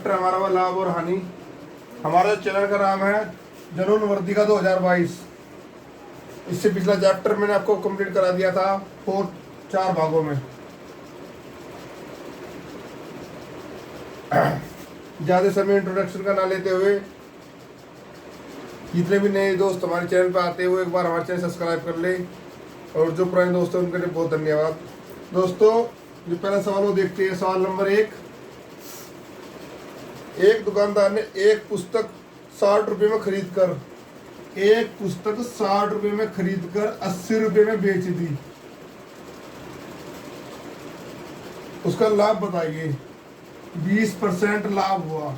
Chapter हमारा हुआ लाभ और हानि। हमारा चैनल का नाम है जुनून वर्दी का 2022। इससे पिछला चैप्टर मैंने आपको कंप्लीट करा दिया था 4 भागों में। ज़्यादा समय इंट्रोडक्शन का ना लेते हुए, जितने भी नए दोस्त हमारे चैनल पर आते हुए एक बार हमारे चैनल सब्सक्राइब कर ले, और जो पुराने दोस्त हैं उनके लिए बहुत धन्यवाद। दोस्तों, जो पहला सवाल वो देखते हैं। सवाल नंबर 1। एक दुकानदार ने एक पुस्तक 60 रुपये में खरीद कर 80 रुपये में बेच दी। उसका लाभ बताइए। 20% लाभ हुआ।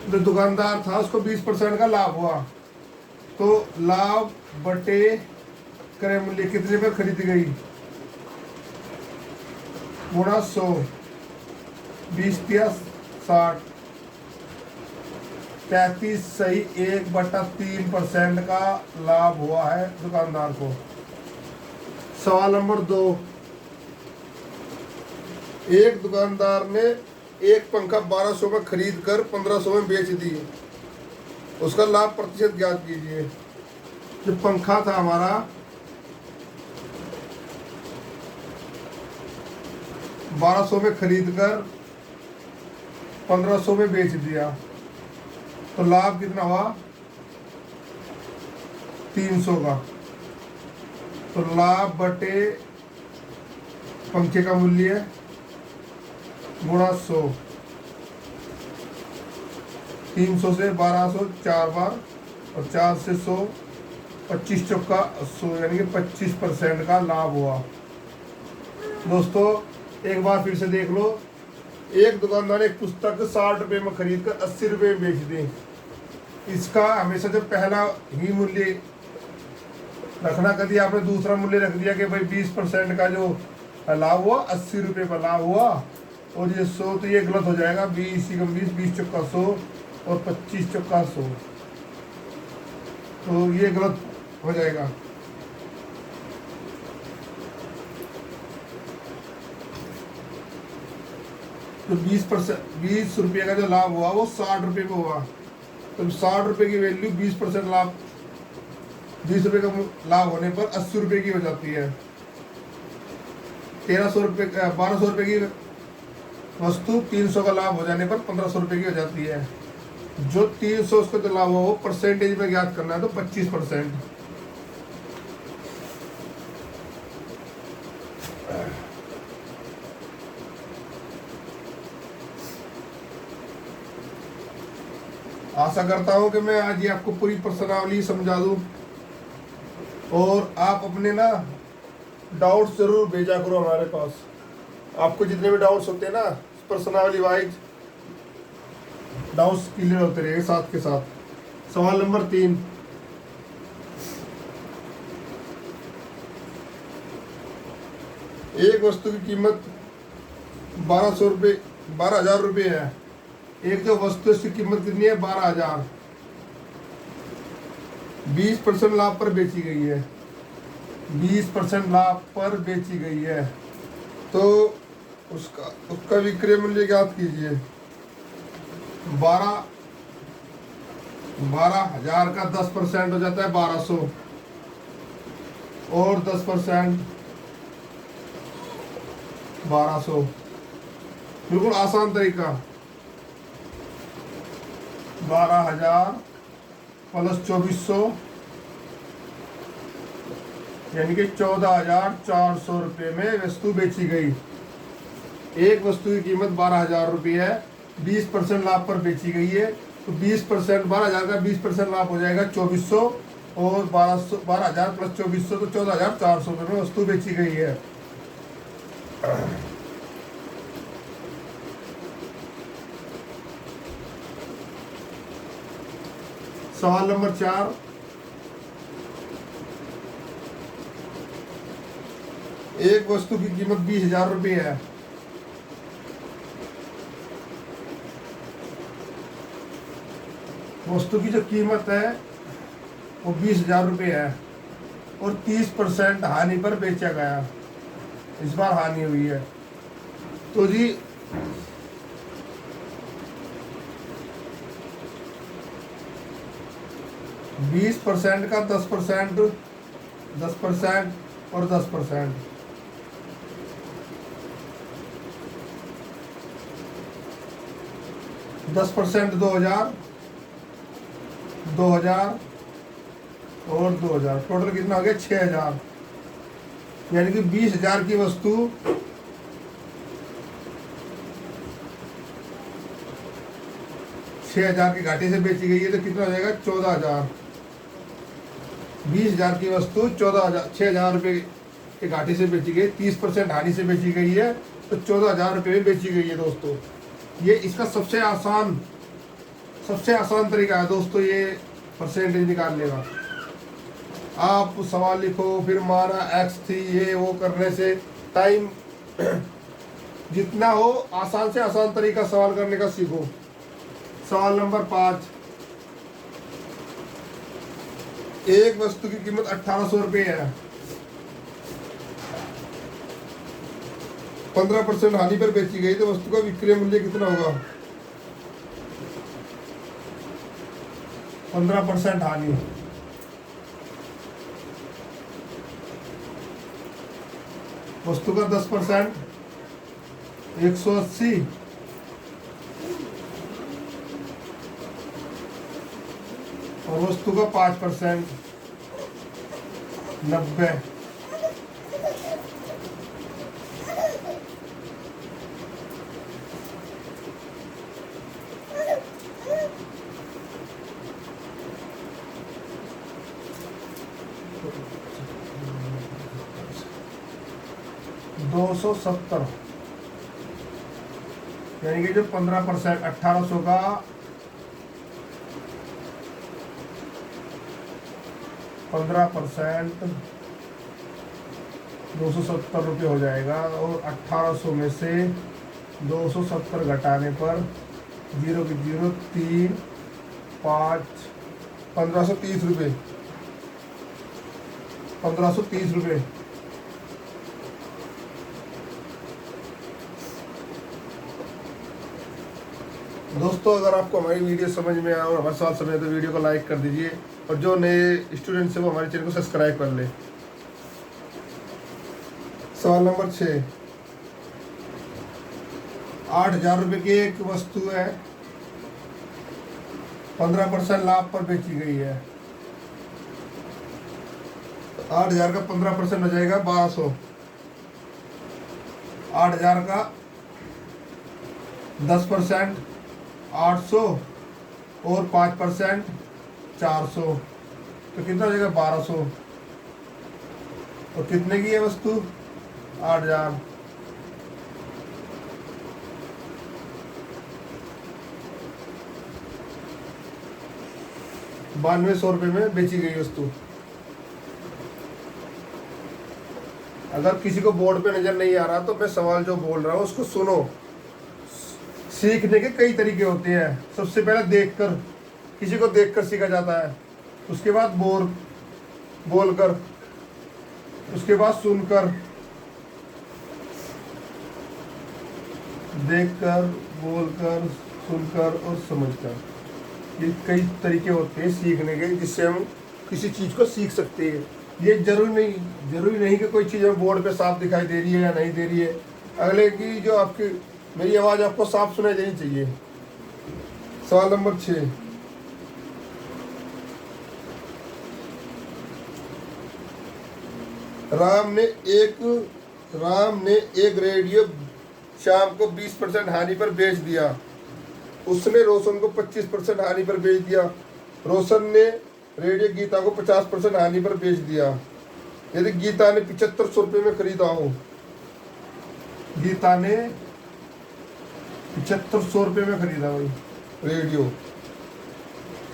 जो दुकानदार था उसको 20% का लाभ हुआ, तो लाभ बटे क्रय मूल्य कितने में खरीद गई गुणा 100। 20 या 60, 33 सही 1/3% का लाभ हुआ है दुकानदार को। सवाल नंबर 2। एक दुकानदार ने एक पंखा 1200 में खरीद कर 1500 में बेच दिए। उसका लाभ प्रतिशत ज्ञात कीजिए। जो पंखा था हमारा 1200 में खरीद कर 1500 में बेच दिया, तो लाभ कितना हुआ 300 का। तो लाभ बटे पंखे का मूल्य गुणा 100। 300 से 1200 4 बार, और 4 से 100, 25 चौका 100, यानी कि 25% का लाभ हुआ। दोस्तों, एक बार फिर से देख लो। एक दुकानदार एक पुस्तक 60 रुपये में खरीद कर 80 रुपये में बेच दी। इसका हमेशा जब पहला ही मूल्य रखना, कभी आपने दूसरा मूल्य रख दिया कि भाई 20% का जो लाभ हुआ 80 रुपये का लाभ हुआ, और ये 100, तो ये गलत हो जाएगा। 20 × 20, 20 चौका 100, और 25 चौका 100, तो ये गलत हो जाएगा। तो 20 रुपये का जो लाभ हुआ वो 60 रुपये में हुआ। तो 60 रुपये की वैल्यू 20% लाभ, 20 रुपये का लाभ होने पर 80 रुपये की हो जाती है। 1200 रुपये की वस्तु 300 का लाभ हो जाने पर 1500 रुपये की हो जाती है। जो 300 उसका जो लाभ हुआ वो परसेंटेज में ज्ञात करना है, तो 25%। आशा करता हूं कि मैं आज ये आपको पूरी प्रश्नावली समझा दूं, और आप अपने ना डाउट्स जरूर भेजा करो हमारे पास। आपको जितने भी डाउट्स होते हैं ना, प्रश्नावली वाइज डाउट्स क्लियर होते रहेंगे साथ के साथ। सवाल नंबर 3। एक वस्तु की कीमत 12,000 रुपये है। एक जो वस्तु की कीमत कितनी है 12,000, 20% लाभ पर बेची गई है। 20% लाभ पर बेची गई है, तो उसका विक्रय मूल्य ज्ञात कीजिए। 12,000 का 10% हो जाता है 1200, और 10% 1200। बिल्कुल आसान तरीका। 12,000 प्लस 2400, यानी कि 14,400 रुपये में वस्तु बेची गई। एक वस्तु की कीमत 12,000 रुपये है, 20% लाभ पर बेची गई है, तो 20% 12,000 का 20% लाभ हो जाएगा 2400, और 12,000 प्लस 2400, तो 14,400 रुपये में वस्तु बेची गई है। सवाल नंबर 4। एक वस्तु की कीमत 20,000 रुपये है। वस्तु की जो कीमत है वो 20,000 रुपये है, और 30% हानि पर बेचा गया। इस बार हानि हुई है, तो जी 20% का 10%, 10% और 10%। 10% 2000, 2000 और 2000, टोटल कितना हो गया 6000। यानी कि 20,000 की वस्तु 6,000 की घाटे से बेची गई है, तो कितना हो जाएगा 14,000। 20,000 की वस्तु 14,000, 6,000 रुपये के घाटे से बेची गई, 30% हानि से बेची गई है, तो 14,000 रुपये में बेची गई है दोस्तों। ये इसका सबसे आसान तरीका है दोस्तों, ये परसेंटेज निकालने का। आप सवाल लिखो, फिर माना एक्स थी, ये वो करने से टाइम जितना हो, आसान से आसान तरीका सवाल करने का सीखो। सवाल नंबर 5, एक वस्तु की कीमत 1800 रुपये है, 15% हानि पर बेची गई, तो वस्तु का विक्रय मूल्य कितना होगा? 15% हानि, वस्तु का 10% 180, और वस्तु का 5% 90। $270, यानी कि जो 15% 1800 का 15% 270 रुपये हो जाएगा, और 1800 में से 270 घटाने पर 0 की 0, 3, 5, 1530 रुपये, 1530 रुपये। दोस्तों, अगर आपको हमारी वीडियो समझ में आए और हमारे साथ समझे तो वीडियो को लाइक कर दीजिए, और जो नए स्टूडेंट्स हैं वो हमारे चैनल को सब्सक्राइब कर ले। सवाल नंबर 6, 8,000 रुपये की एक वस्तु है, 15% लाभ पर बेची गई है। 8,000 का 15% हो जाएगा 1200। 8,000 का 10% 800 और 5% 400, तो कितना हो जाएगा 1200। और कितने की है वस्तु? 8,000। $9200 रुपये में बेची गई वस्तु। अगर किसी को बोर्ड पे नजर नहीं आ रहा तो मैं सवाल जो बोल रहा हूँ उसको सुनो। सीखने के कई तरीके होते हैं। सबसे पहले देखकर, किसी को देखकर सीखा जाता है, उसके बाद बोलकर, उसके बाद सुनकर, देखकर, बोलकर, सुनकर और समझकर। ये कई तरीके होते हैं सीखने के, जिससे हम किसी चीज़ को सीख सकते हैं। ये जरूरी नहीं कि कोई चीज़ हमें बोर्ड पे साफ दिखाई दे रही है या नहीं दे रही है। अगले की जो आपकी मेरी आवाज़ आपको साफ सुनाई देनी चाहिए। सवाल नंबर 6, राम ने एक रेडियो शाम को 20% हानि पर बेच दिया। उसने रोशन को 25% हानि पर बेच दिया। रोशन ने रेडियो गीता को 50% हानि पर बेच दिया। यदि गीता ने 7500 रुपये में खरीदा हो, गीता ने 7500 रुपये में खरीदा भाई रेडियो,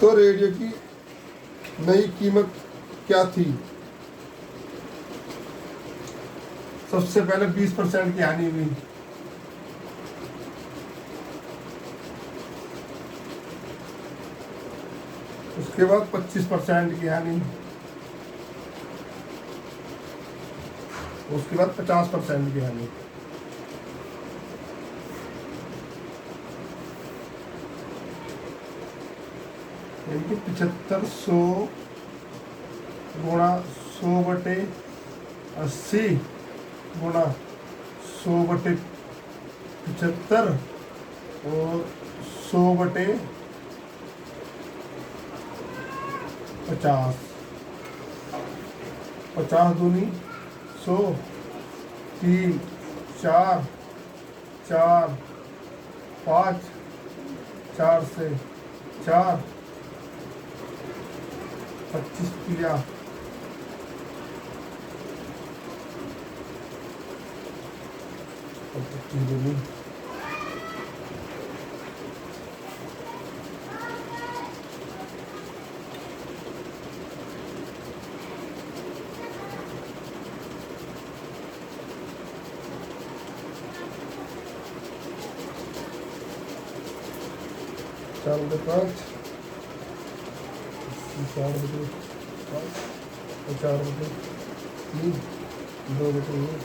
तो रेडियो की नई कीमत क्या थी? सबसे पहले 20% की हानि हुई। उसके बाद 25% की हानि, उसके बाद 50% की हानि। यानी कि 7500 गुणा 100/80 गुणा 100/75 और 100/50। 50 दूनी 100, 3, 4, 4, 5, 4 से 4, 25 किया, 25 दूनी 4/5, 4/5, 4/3, 2/1,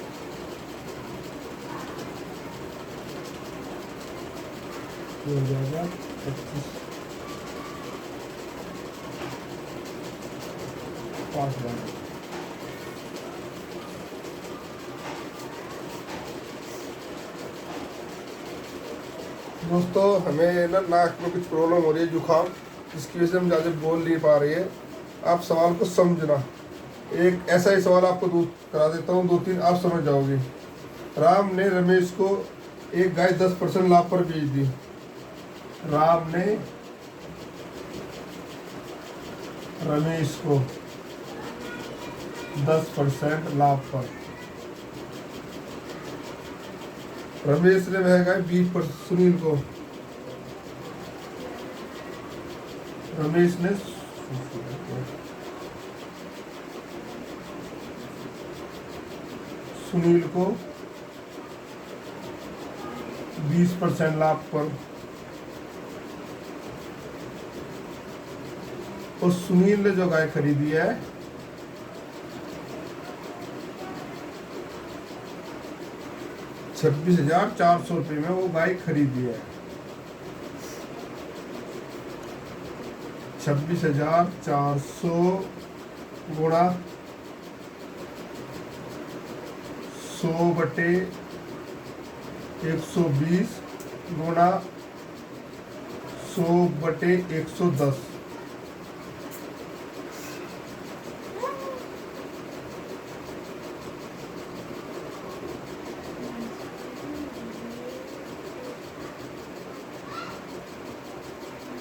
ये हो जाएगा 25, 5 बार। दोस्तों हमें ना नाक में कुछ प्रॉब्लम हो रही है, जुकाम, जिसकी वजह से हम ज़्यादा बोल नहीं पा रही है। आप सवाल को समझना। एक ऐसा ही सवाल आपको करा देता हूँ, 2-3 आप समझ जाओगे। राम ने रमेश को एक गाय 10% लाभ पर बेच दी। राम ने रमेश को 10% लाभ पर, रमेश ने वह गाय 20% सुनील को, रमेश ने सुनील को 20% लाभ पर, और सुनील ने जो गाय खरीदी है 26,400 रुपये में वो गाय खरीदी है। 26,400 गुणा 100/120 गुणा 100/110।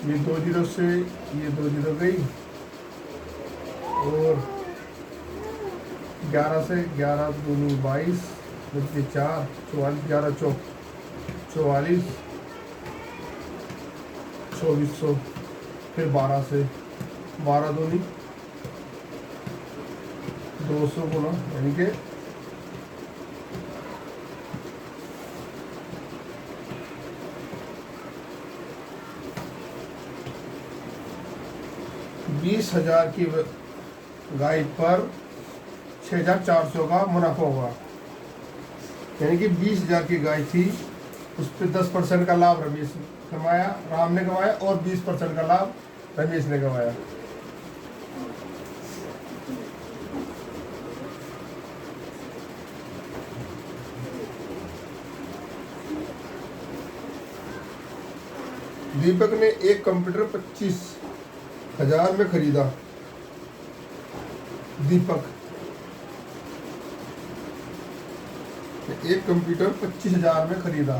ये 2 जीरो से ये 2 जीरो गई, और 11 से 11 दूनी 22, बच्चे 4, 44, 11 चौक 44, 2400, फिर 12 से 12 दूनी 200 गुना, यानी कि 20,000 की गाय पर 6,400 का मुनाफा होगा। यानी कि 20,000 की गाय थी, उस पर 10% का लाभ रमेश कमाया, राम ने कमाया, और 20% का लाभ रमेश ने कमाया। दीपक ने एक कंप्यूटर 25,000 में खरीदा। दीपक ने एक कंप्यूटर 25,000 में खरीदा।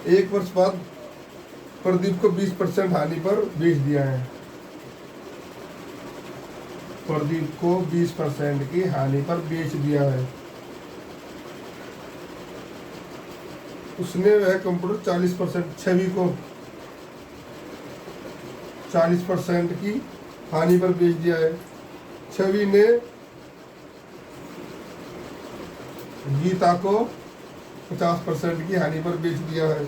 एक वर्ष बाद प्रदीप को 20% हानि पर बेच दिया है। प्रदीप को 20% की हानि पर बेच दिया है। उसने वह कंप्यूटर 40%, छवि को 40% की हानि पर बेच दिया है। छवि ने गीता को 50% की हानि पर बेच दिया है।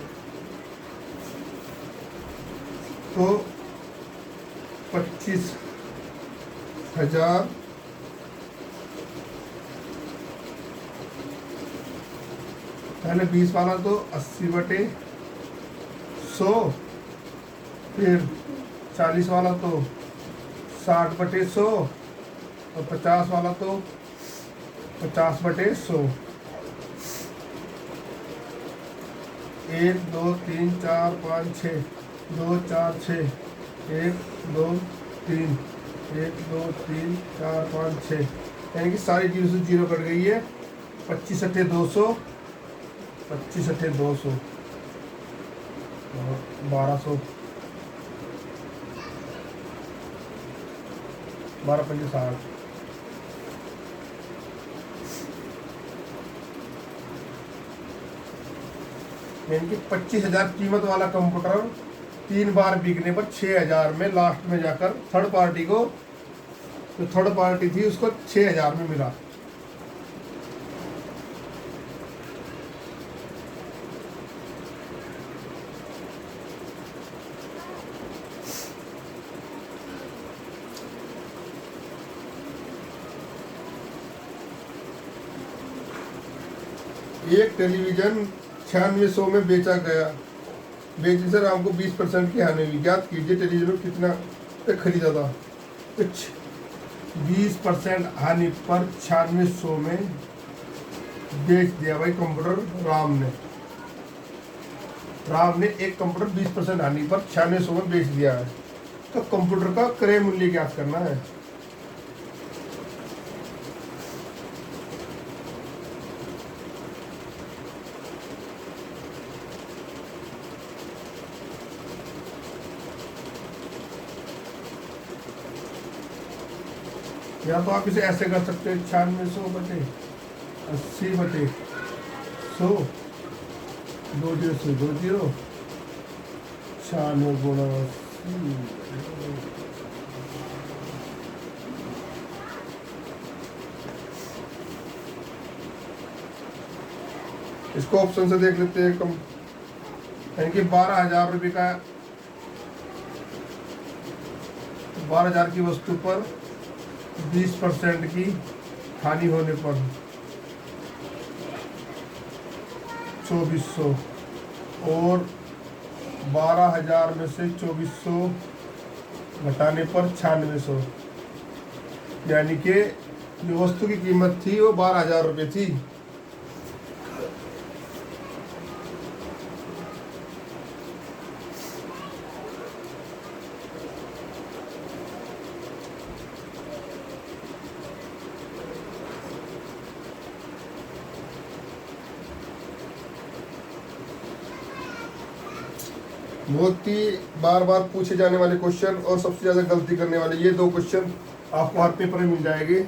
तो 25,000 25,000 पहले 20 वाला तो 80/100, फिर 40 वाला तो 60/100 और 50 वाला तो 50/100। 1 2 3 4 5 6, 2 4 6, 1 2 3, 1 2 3 4 5 6, यानी कि सारी जीरो से जीरो कट गई है। 25 अट्ठे 200, 25 अट्ठे 200 और 1200, 12 पंजे 60। यानी कि 25,000 कीमत वाला कंप्यूटर 3 बार बिकने पर 6,000 में लास्ट में जाकर थर्ड पार्टी को, जो थर्ड पार्टी थी उसको 6,000 में मिला। एक टेलीविजन 9600 में बेचा गया। बेचने से आपको 20% की हानि हुई। ज्ञात कीजिए टेलीविजन को कितना पे खरीदा था। कुछ 20% हानि पर 9600 में बेच दिया भाई कंप्यूटर राम ने एक कंप्यूटर 20% हानि पर 9600 में बेच दिया है। तो कंप्यूटर का क्रय मूल्य ज्ञात करना है। या तो आप इसे ऐसे कर सकते हैं 9600/80/100, 20 से 20, 96 गुणा 80। इसको ऑप्शन से देख लेते हैं। कम यानी कि 12,000 रुपये का, 12,000 की वस्तु पर 20% की हानि होने पर 2400, और 12,000 में से 2400 घटाने पर 9600, यानी कि जो वस्तु की कीमत थी वो 12,000 रुपये थी। बहुत ही बार बार पूछे जाने वाले क्वेश्चन और सबसे ज़्यादा गलती करने वाले ये 2 क्वेश्चन आपको हर पेपर में मिल जाएंगे।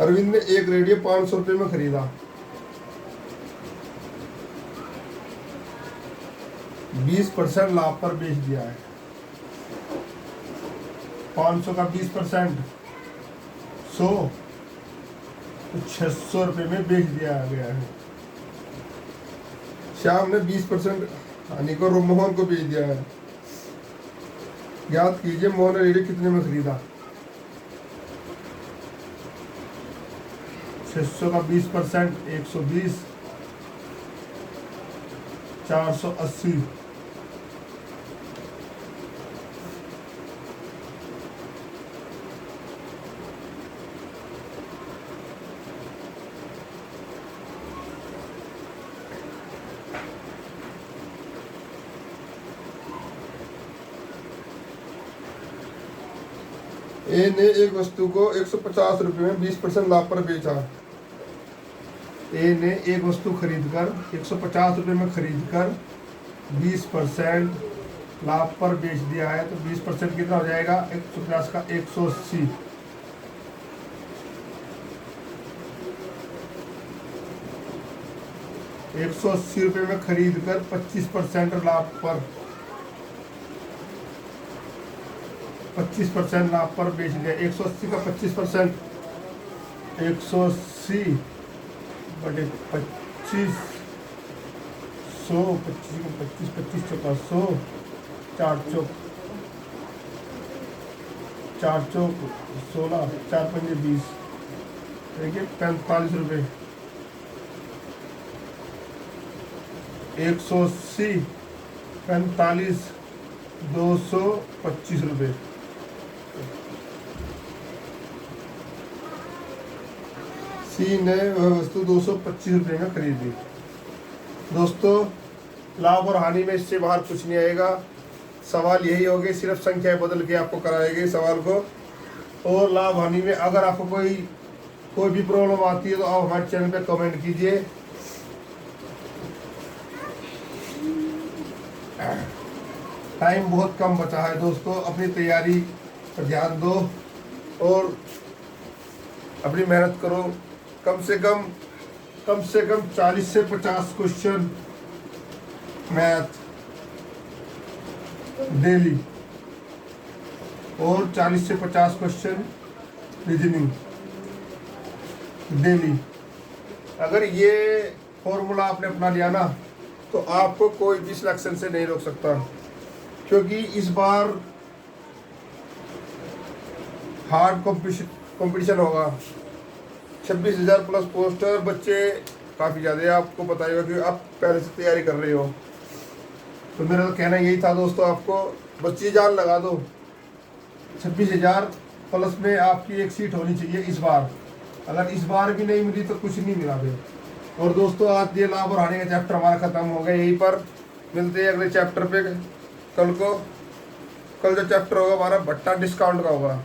अरविंद ने एक रेडियो 500 रुपये में खरीदा। 20% लाभ पर बेच दिया है। 500 का 20%, 100 तो 600 रुपये में बेच दिया गया है। श्याम ने 20% हानि को मोहन को बेच दिया है। याद कीजिए मोहन ने रेडियो कितने में खरीदा। 600 का 20%, 120, 480, ए ने एक वस्तु को 150 रुपये में 20% लाभ पर बेचा। ए ने एक वस्तु खरीदकर 150 रुपये में खरीदकर 20% लाभ पर बेच दिया है। तो 20% कितना हो जाएगा? 150 का 180। ₹180 में खरीदकर 25% लाभ पर 25% लाभ पर बेच दिया। 180 का 25%, 180 बटे 25, 100, 25 को 25, 25 चौका 100, 4 चौक 16, 4 पंजे 20, देखिए 45 रुपये। 180, 45, 225 रुपये। सी ने वह वस्तु 225 रुपये में खरीदी। दोस्तों लाभ और हानि में इससे बाहर कुछ नहीं आएगा। सवाल यही होगी, सिर्फ संख्याएं बदल के आपको कराएगी सवाल को। और लाभ हानि में अगर आपको कोई भी प्रॉब्लम आती है तो आप हमारे चैनल पे कमेंट कीजिए। टाइम बहुत कम बचा है दोस्तों, अपनी तैयारी पर ध्यान दो और अपनी मेहनत करो। कम से कम 40 से 50 क्वेश्चन मैथ डेली और 40 से 50 क्वेश्चन रीजनिंग डेली। अगर ये फॉर्मूला आपने अपना लिया ना तो आपको कोई भी सिलेक्शन से नहीं रोक सकता, क्योंकि इस बार हार्ड कंपटीशन होगा। 26,000 प्लस पोस्टर, बच्चे काफ़ी ज़्यादा है, आपको पता ही होगा कि आप पहले से तैयारी कर रहे हो। तो मेरा तो कहना यही था दोस्तों, आपको बच्ची जान लगा दो। 26,000 प्लस में आपकी एक सीट होनी चाहिए इस बार। अगर इस बार भी नहीं मिली तो कुछ नहीं मिला फिर। और दोस्तों आज ये लाभ और हानि का चैप्टर हमारा ख़त्म हो गया। यहीं पर मिलते हैं अगले चैप्टर पे कल को। कल जो चैप्टर होगा हमारा भट्टा डिस्काउंट का होगा।